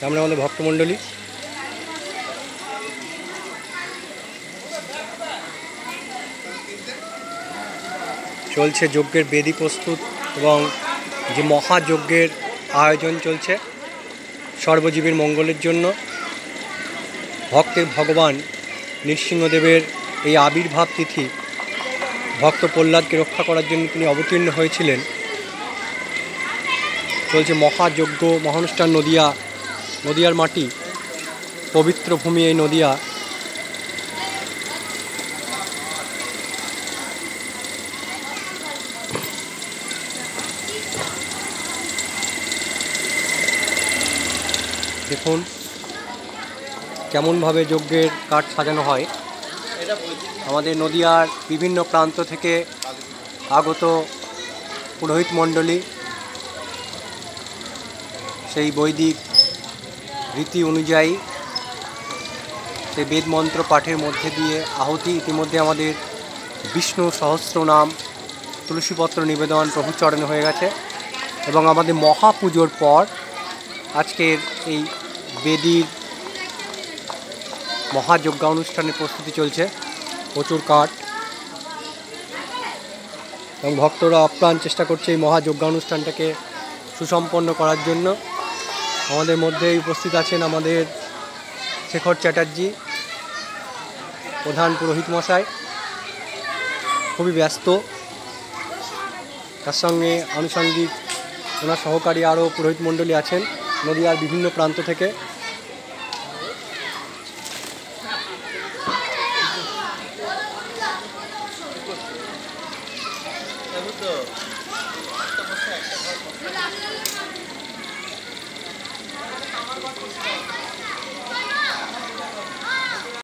সামনে আমাদের ভক্তমণ্ডলী। চলছে যজ্ঞের বেদি প্রস্তুত এবং যে মহাযজ্ঞের আয়োজন চলছে সর্বজীবের মঙ্গলের জন্য। ভক্তের ভগবান নৃসিংহদেবের এই আবির্ভাব তিথি ভক্ত প্রহ্লাদকে রক্ষা করার জন্য তিনি অবতীর্ণ হয়েছিলেন। চলছে মহাযজ্ঞ মহানুষ্ঠান। নদিয়ার মাটি, পবিত্র ভূমি এই নদিয়া। দেখুন কেমনভাবে যজ্ঞের কাঠ সাজানো হয়। আমাদের নদিয়ার বিভিন্ন প্রান্ত থেকে আগত পুরোহিত মণ্ডলী সেই বৈদিক রীতি অনুযায়ী সেই বেদ মন্ত্র পাঠের মধ্যে দিয়ে আহুতি। ইতিমধ্যে আমাদের বিষ্ণু সহস্রনাম তুলসীপত্র নিবেদন প্রভু চরণে হয়ে গেছে এবং আমাদের মহাপুজোর পর আজকের এই বেদির মহাযজ্ঞ অনুষ্ঠানের প্রস্তুতি চলছে। প্রচুর কাঠ এবং ভক্তরা আপ্রাণ চেষ্টা করছে এই মহাযজ্ঞ অনুষ্ঠানটাকে সুসম্পন্ন করার জন্য। আমাদের মধ্যে উপস্থিত আছেন আমাদের শেখর চ্যাটার্জি, প্রধান পুরোহিত মশাই, খুবই ব্যস্ত। তার সঙ্গে আনুষঙ্গিক ওনার সহকারী আরও পুরোহিত মণ্ডলী আছেন নদিয়ার বিভিন্ন প্রান্ত থেকে।